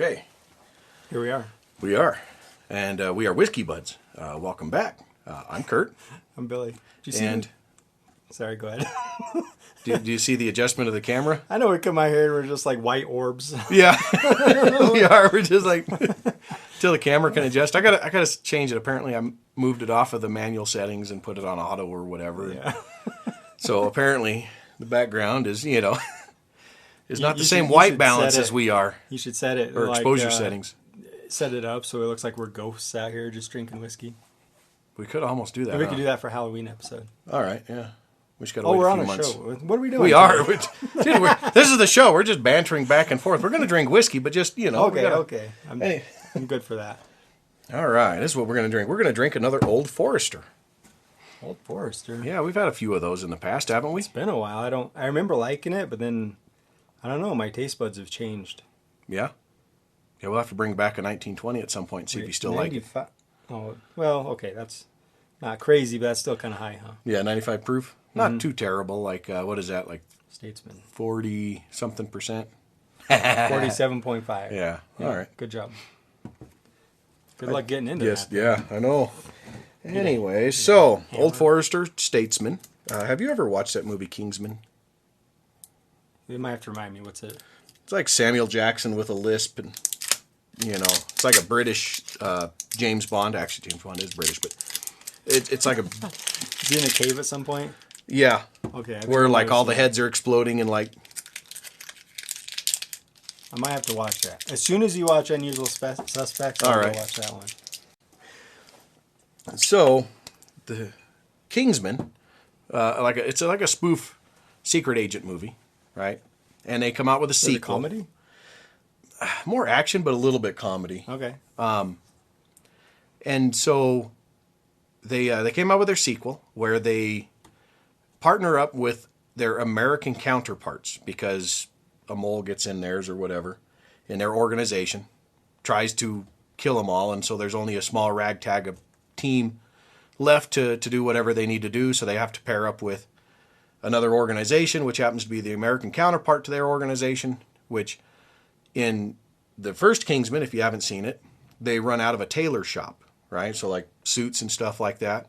Okay. Here we are. We are. And we are Whiskey Buds. Welcome back. I'm Kurt. I'm Billy. Did you see me? Sorry, go ahead. Do you see the adjustment of the camera? I know we come out here and we're just like white orbs. Yeah. We are. We're just like, till the camera can adjust. I gotta change it. Apparently I moved it off of the manual settings and put it on auto or whatever. Yeah. So apparently the background is, is not the same white balance as we are. You should set it. Or exposure settings. Set it up so it looks like we're ghosts out here just drinking whiskey. We could almost do that. Maybe we could do that for Halloween episode. All right, yeah. We just got to wait a few months. Show. What are we doing? We are. Dude, this is the show. We're just bantering back and forth. We're going to drink whiskey, but just, Okay. I'm good for that. All right. This is what we're going to drink. We're going to drink another Old Forester. Old Forester. Yeah, we've had a few of those in the past, haven't we? It's been a while. I remember liking it, but then, I don't know, my taste buds have changed. Yeah? Yeah, we'll have to bring back a 1920 at some point and see if you still like it. Oh, well, okay, that's not crazy, but that's still kind of high, huh? Yeah, 95 proof. Not too terrible. Like, what is that? Like Statesman. 40-something%? 47.5. Yeah. All right. Good job. Good luck getting into that. Yeah, I know. Anyway, so, Old Forester Statesman. Have you ever watched that movie Kingsman? You might have to remind me, what's it? It's like Samuel Jackson with a lisp, and it's like a British James Bond. Actually, James Bond is British, but it's like a. Is he in a cave at some point? Yeah. Okay. Where like all the heads are exploding and like. I might have to watch that. As soon as you watch Unusual Suspects, I'll go watch that one. So, the Kingsman, it's like a spoof secret agent movie, right? And they come out with a sequel. Is it comedy? More action, but a little bit comedy. Okay. And so they came out with their sequel where they partner up with their American counterparts because a mole gets in theirs or whatever in their organization, tries to kill them all, and so there's only a small ragtag of team left to do whatever they need to do, so they have to pair up with another organization, which happens to be the American counterpart to their organization, which in the first Kingsman, if you haven't seen it, they run out of a tailor shop, right? So like suits and stuff like that.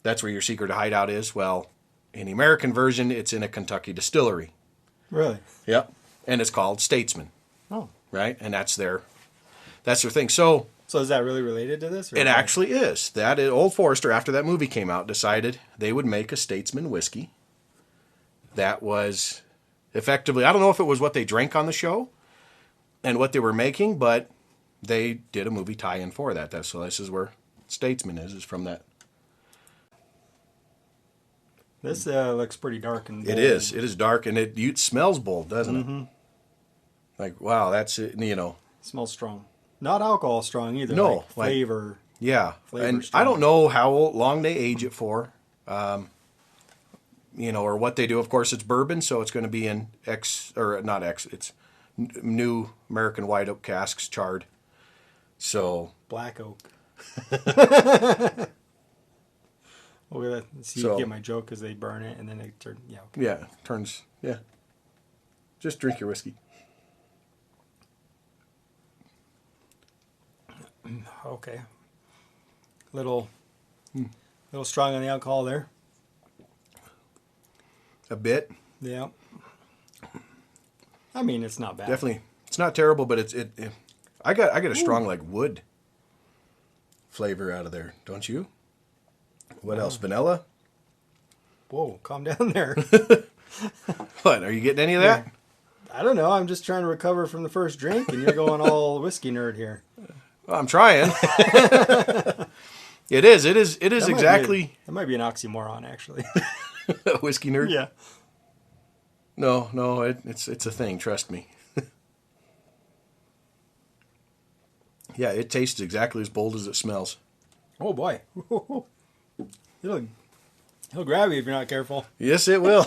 That's where your secret hideout is. Well, in the American version, it's in a Kentucky distillery. Really? Yep. And it's called Statesman. Oh. Right? And that's their thing. So is that really related to this? It actually is. Old Forester, after that movie came out, decided they would make a Statesman whiskey. That was effectively, I don't know if it was what they drank on the show and what they were making, but they did a movie tie-in for that. So this is where Statesman is from that. This looks pretty dark and bold. It is. It is dark, and it smells bold, doesn't it? Like, wow, that's it, It smells strong. Not alcohol strong either. No. Like flavor. Yeah. Flavor and strong. I don't know how long they age it for, or what they do. Of course, it's bourbon, so it's going to be in it's new American white oak casks, charred. So. Black oak. Okay, see, So, you get my joke because they burn it and then they turn. Yeah. Okay. Yeah, turns. Yeah. Just drink your whiskey. Okay. Little strong on the alcohol there. A bit. Yeah. I mean, it's not bad. Definitely, it's not terrible, but I get a strong like wood flavor out of there, don't you? What else? Vanilla? Whoa, calm down there. What? Are you getting any of that? Yeah. I don't know. I'm just trying to recover from the first drink, and you're going all whiskey nerd here. Well, I'm trying. It is exactly. That might be an oxymoron, actually. A whiskey nerd? Yeah. No, it's a thing. Trust me. Yeah, it tastes exactly as bold as it smells. Oh boy. He'll grab you if you're not careful. Yes, it will.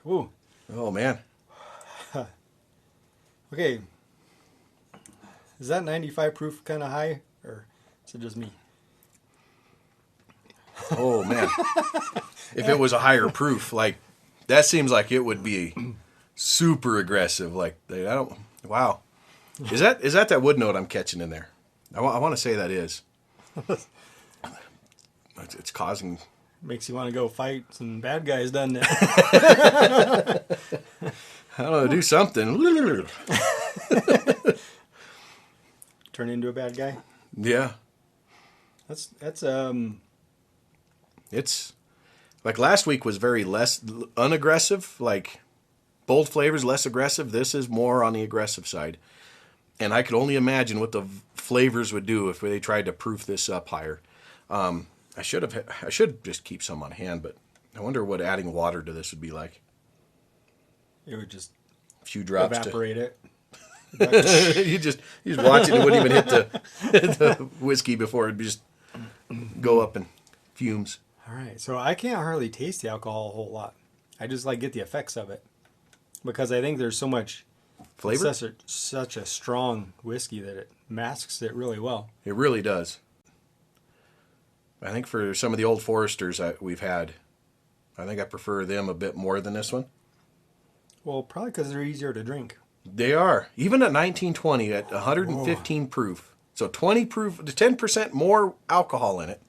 Ooh. Oh man. Okay. Is that 95 proof kind of high, or is it just me? Oh man. If it was a higher proof, like that seems like it would be super aggressive. Like wow. Is that wood note I'm catching in there? I want to say that is. It's causing... Makes you want to go fight some bad guys, doesn't it? I don't know, do something. Turn into a bad guy? Yeah. It's like last week was very less unaggressive, like bold flavors, less aggressive. This is more on the aggressive side. And I could only imagine what the flavors would do if they tried to proof this up higher. I should just keep some on hand, but I wonder what adding water to this would be like. It would just a few drops evaporate it. you just watch it. It wouldn't even hit the whiskey before it'd just go up in fumes. All right, so I can't hardly taste the alcohol a whole lot. I just get the effects of it because I think there's so much flavor. Such a strong whiskey that it masks it really well. It really does. I think for some of the old Foresters that we've had, I think I prefer them a bit more than this one. Well, probably because they're easier to drink. They are. Even at 1920, at 115 proof. So 20 proof, 10% more alcohol in it.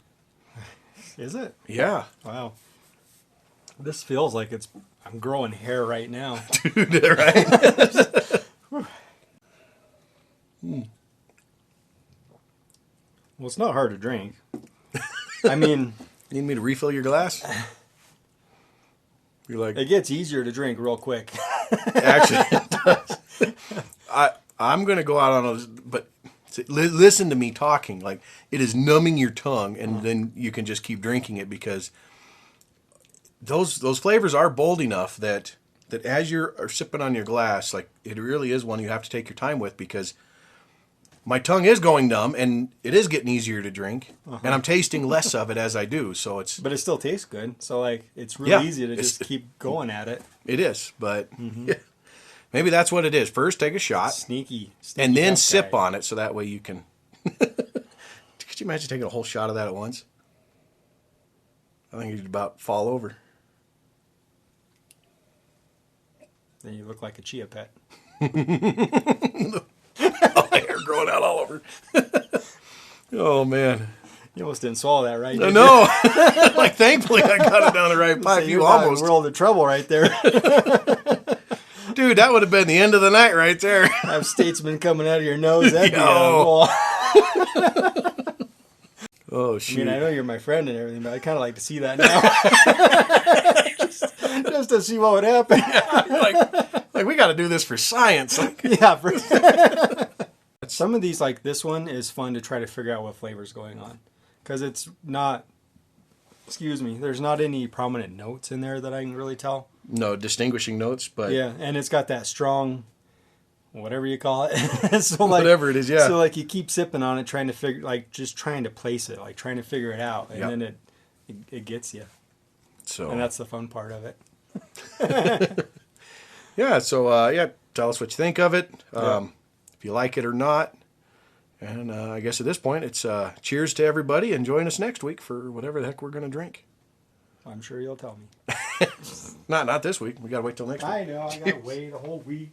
Is it? Yeah. Wow. This feels like I'm growing hair right now. Dude, right? Well, it's not hard to drink. I mean... You need me to refill your glass? You're like... It gets easier to drink real quick. Actually, it does. I'm going to go out on those, but listen to me talking. Like, it is numbing your tongue, and then you can just keep drinking it because those flavors are bold enough that as you're sipping on your glass, like, it really is one you have to take your time with because my tongue is going numb, and it is getting easier to drink, and I'm tasting less of it as I do. So it's... But it still tastes good. So, it's really easy to just keep going at it. It is, but yeah, maybe that's what it is. First, take a shot. Sneaky and then sip on it, so that way you can... Could you imagine taking a whole shot of that at once? I think you'd about fall over. Then you look like a chia pet. Hair growing out all over. Oh, man. You almost didn't swallow that, right? No. Like, thankfully, I got it down the right pipe. You almost world of trouble right there. Dude, that would have been the end of the night right there. Have Statesman coming out of your nose. That'd be Oh, shoot. I mean, I know you're my friend and everything, but I kind of like to see that now. just to see what would happen. Yeah, like we got to do this for science. Yeah. Some of these, like this one, is fun to try to figure out what flavor's going on. Because it's not, there's not any prominent notes in there that I can really tell. No distinguishing notes, but... Yeah, and it's got that strong, whatever you call it. So whatever it is, yeah. So you keep sipping on it, trying to figure, just trying to place it, trying to figure it out. And then it gets you. So... And that's the fun part of it. Yeah, so, tell us what you think of it. If you like it or not. And I guess at this point, it's cheers to everybody and join us next week for whatever the heck we're going to drink. I'm sure you'll tell me. Not this week. We got to wait till next week. I know. I got to wait a whole week.